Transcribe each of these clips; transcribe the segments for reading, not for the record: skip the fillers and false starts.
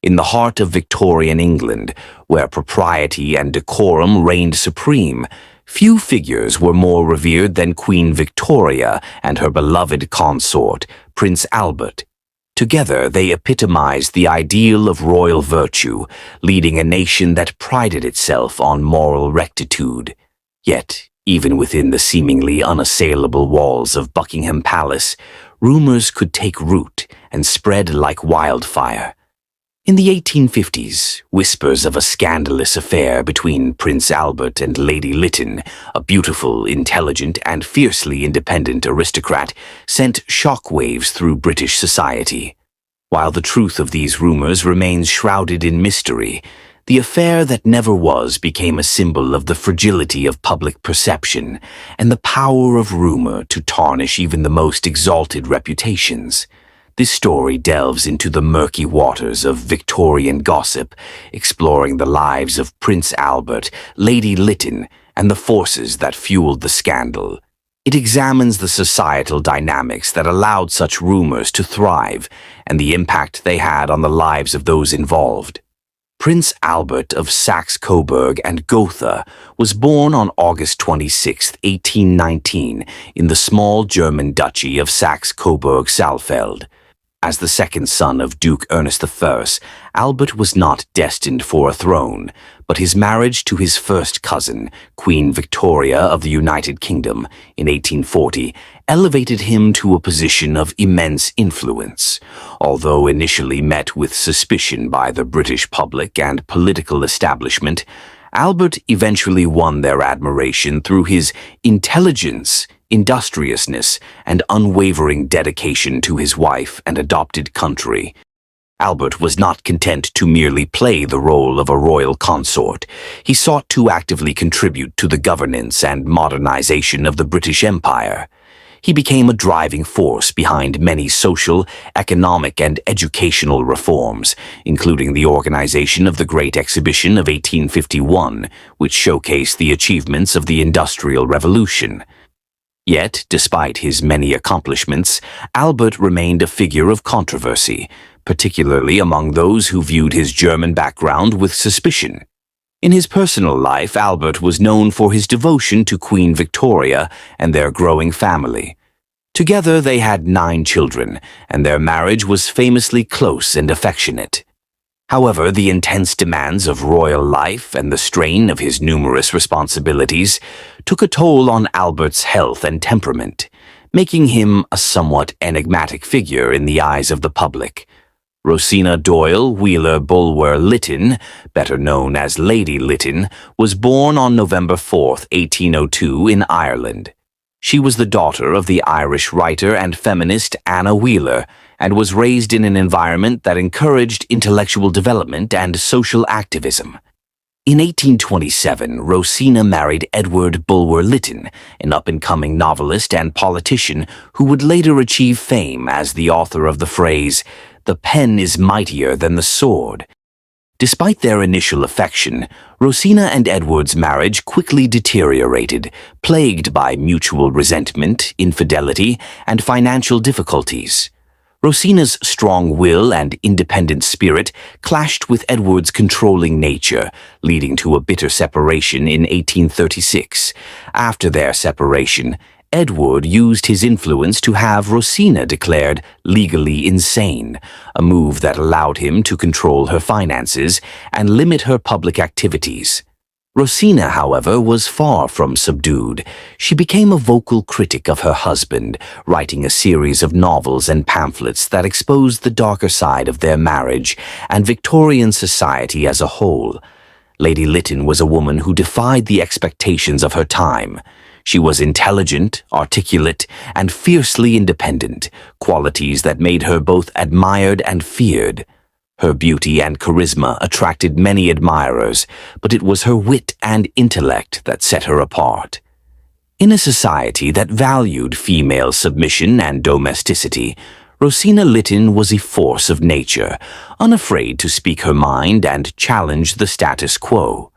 In the heart of Victorian England, where propriety and decorum reigned supreme, few figures were more revered than Queen Victoria and her beloved consort, Prince Albert. Together, they epitomized the ideal of royal virtue, leading a nation that prided itself on moral rectitude. Yet, even within the seemingly unassailable walls of Buckingham Palace, rumors could take root and spread like wildfire. In the 1850s, whispers of a scandalous affair between Prince Albert and Lady Lytton, a beautiful, intelligent, and fiercely independent aristocrat, sent shockwaves through British society. While the truth of these rumors remains shrouded in mystery, the affair that never was became a symbol of the fragility of public perception and the power of rumor to tarnish even the most exalted reputations. This story delves into the murky waters of Victorian gossip, exploring the lives of Prince Albert, Lady Lytton, and the forces that fueled the scandal. It examines the societal dynamics that allowed such rumors to thrive and the impact they had on the lives of those involved. Prince Albert of Saxe-Coburg and Gotha was born on August 26, 1819, in the small German duchy of Saxe-Coburg-Saalfeld. As the second son of Duke Ernest I, Albert was not destined for a throne, but his marriage to his first cousin, Queen Victoria of the United Kingdom, in 1840, elevated him to a position of immense influence. Although initially met with suspicion by the British public and political establishment, Albert eventually won their admiration through his intelligence, industriousness, and unwavering dedication to his wife and adopted country. Albert was not content to merely play the role of a royal consort. He sought to actively contribute to the governance and modernization of the British Empire. He became a driving force behind many social, economic, and educational reforms, including the organization of the Great Exhibition of 1851, which showcased the achievements of the Industrial Revolution. Yet, despite his many accomplishments, Albert remained a figure of controversy, particularly among those who viewed his German background with suspicion. In his personal life, Albert was known for his devotion to Queen Victoria and their growing family. Together they had 9 children, and their marriage was famously close and affectionate. However, the intense demands of royal life and the strain of his numerous responsibilities took a toll on Albert's health and temperament, making him a somewhat enigmatic figure in the eyes of the public. Rosina Doyle Wheeler Bulwer Lytton, better known as Lady Lytton, was born on November 4, 1802, in Ireland. She was the daughter of the Irish writer and feminist Anna Wheeler, and was raised in an environment that encouraged intellectual development and social activism. In 1827, Rosina married Edward Bulwer Lytton, an up-and-coming novelist and politician who would later achieve fame as the author of the phrase, "The pen is mightier than the sword." Despite their initial affection, Rosina and Edward's marriage quickly deteriorated, plagued by mutual resentment, infidelity, and financial difficulties. Rosina's strong will and independent spirit clashed with Edward's controlling nature, leading to a bitter separation in 1836. After their separation, Edward used his influence to have Rosina declared legally insane, a move that allowed him to control her finances and limit her public activities. Rosina, however, was far from subdued. She became a vocal critic of her husband, writing a series of novels and pamphlets that exposed the darker side of their marriage and Victorian society as a whole. Lady Lytton was a woman who defied the expectations of her time. She was intelligent, articulate, and fiercely independent, qualities that made her both admired and feared. Her beauty and charisma attracted many admirers, but it was her wit and intellect that set her apart. In a society that valued female submission and domesticity, Rosina Lytton was a force of nature, unafraid to speak her mind and challenge the status quo.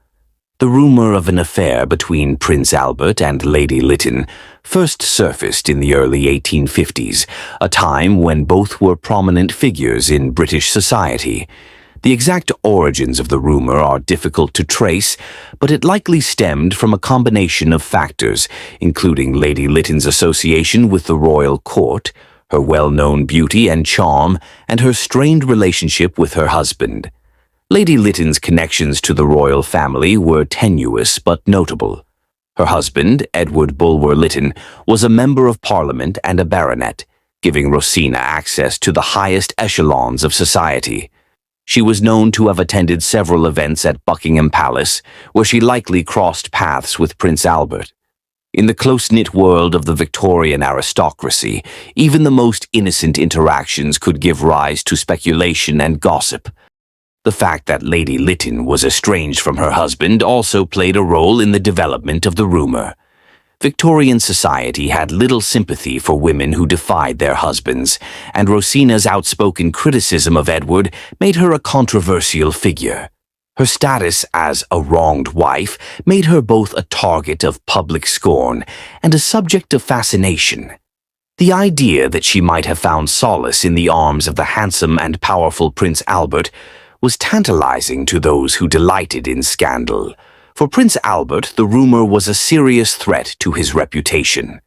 The rumor of an affair between Prince Albert and Lady Lytton first surfaced in the early 1850s, a time when both were prominent figures in British society. The exact origins of the rumor are difficult to trace, but it likely stemmed from a combination of factors, including Lady Lytton's association with the royal court, her well-known beauty and charm, and her strained relationship with her husband. Lady Lytton's connections to the royal family were tenuous but notable. Her husband, Edward Bulwer Lytton, was a member of Parliament and a baronet, giving Rosina access to the highest echelons of society. She was known to have attended several events at Buckingham Palace, where she likely crossed paths with Prince Albert. In the close-knit world of the Victorian aristocracy, even the most innocent interactions could give rise to speculation and gossip. The fact that Lady Lytton was estranged from her husband also played a role in the development of the rumor. Victorian society had little sympathy for women who defied their husbands, and Rosina's outspoken criticism of Edward made her a controversial figure. Her status as a wronged wife made her both a target of public scorn and a subject of fascination. The idea that she might have found solace in the arms of the handsome and powerful Prince Albert was tantalizing to those who delighted in scandal. For Prince Albert, the rumor was a serious threat to his reputation.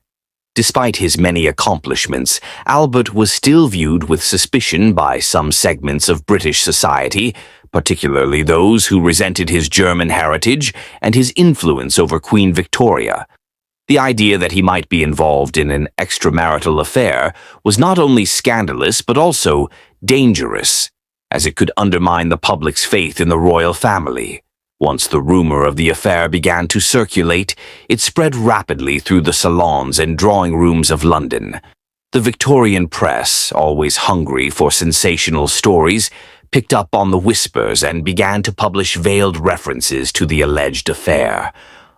Despite his many accomplishments, Albert was still viewed with suspicion by some segments of British society, particularly those who resented his German heritage and his influence over Queen Victoria. The idea that he might be involved in an extramarital affair was not only scandalous but also dangerous, as it could undermine the public's faith in the royal family. Once the rumor of the affair began to circulate, it spread rapidly through the salons and drawing rooms of London. The Victorian press, always hungry for sensational stories, picked up on the whispers and began to publish veiled references to the alleged affair.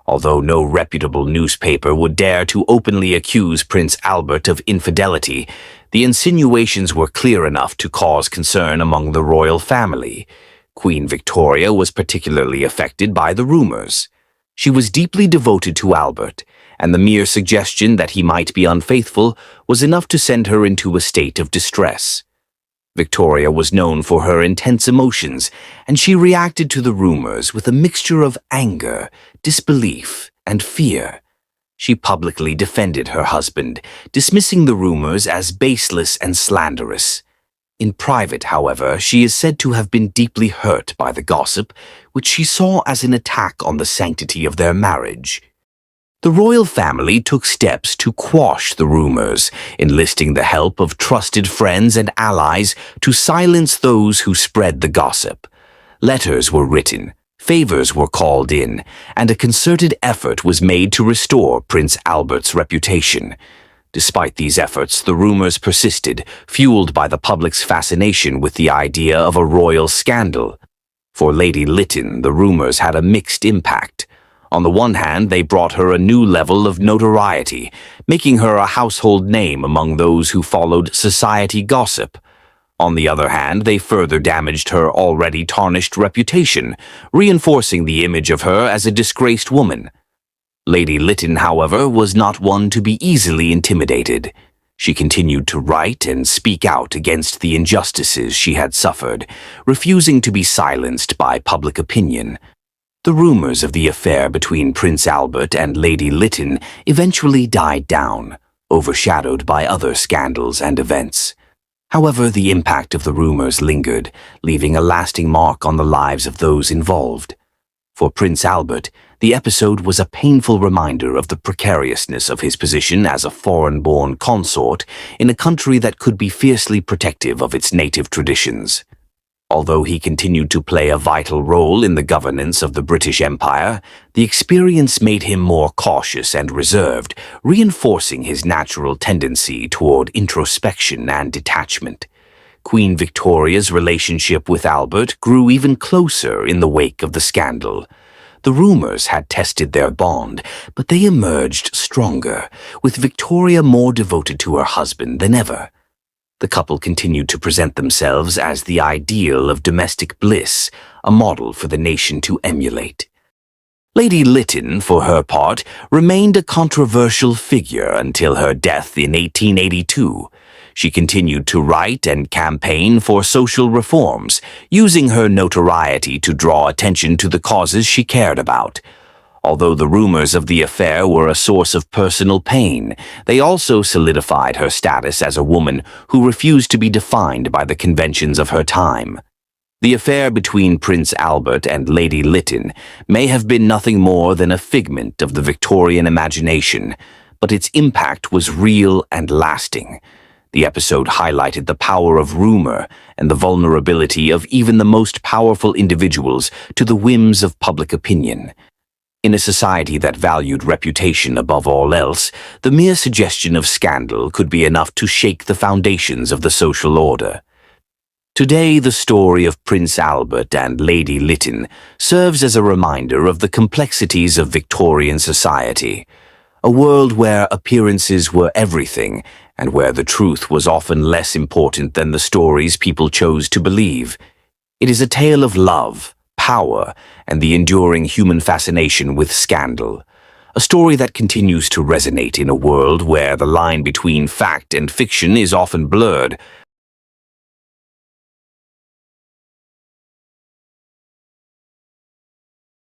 Although no reputable newspaper would dare to openly accuse Prince Albert of infidelity, the insinuations were clear enough to cause concern among the royal family. Queen Victoria was particularly affected by the rumors. She was deeply devoted to Albert, and the mere suggestion that he might be unfaithful was enough to send her into a state of distress. Victoria was known for her intense emotions, and she reacted to the rumors with a mixture of anger, disbelief, and fear. She publicly defended her husband, dismissing the rumors as baseless and slanderous. In private, however, she is said to have been deeply hurt by the gossip, which she saw as an attack on the sanctity of their marriage. The royal family took steps to quash the rumors, enlisting the help of trusted friends and allies to silence those who spread the gossip. Letters were written, favors were called in, and a concerted effort was made to restore Prince Albert's reputation. Despite these efforts, the rumors persisted, fueled by the public's fascination with the idea of a royal scandal. For Lady Lytton, the rumors had a mixed impact. On the one hand, they brought her a new level of notoriety, making her a household name among those who followed society gossip. On the other hand, they further damaged her already tarnished reputation, reinforcing the image of her as a disgraced woman. Lady Lytton, however, was not one to be easily intimidated. She continued to write and speak out against the injustices she had suffered, refusing to be silenced by public opinion. The rumors of the affair between Prince Albert and Lady Lytton eventually died down, overshadowed by other scandals and events. However, the impact of the rumors lingered, leaving a lasting mark on the lives of those involved. For Prince Albert, the episode was a painful reminder of the precariousness of his position as a foreign-born consort in a country that could be fiercely protective of its native traditions. Although he continued to play a vital role in the governance of the British Empire, the experience made him more cautious and reserved, reinforcing his natural tendency toward introspection and detachment. Queen Victoria's relationship with Albert grew even closer in the wake of the scandal. The rumors had tested their bond, but they emerged stronger, with Victoria more devoted to her husband than ever. The couple continued to present themselves as the ideal of domestic bliss, a model for the nation to emulate. Lady Lytton, for her part, remained a controversial figure until her death in 1882. She continued to write and campaign for social reforms, using her notoriety to draw attention to the causes she cared about. Although the rumors of the affair were a source of personal pain, they also solidified her status as a woman who refused to be defined by the conventions of her time. The affair between Prince Albert and Lady Lytton may have been nothing more than a figment of the Victorian imagination, but its impact was real and lasting. The episode highlighted the power of rumor and the vulnerability of even the most powerful individuals to the whims of public opinion. In a society that valued reputation above all else, the mere suggestion of scandal could be enough to shake the foundations of the social order. Today, the story of Prince Albert and Lady Lytton serves as a reminder of the complexities of Victorian society, a world where appearances were everything and where the truth was often less important than the stories people chose to believe. It is a tale of love, power, and the enduring human fascination with scandal. A story that continues to resonate in a world where the line between fact and fiction is often blurred.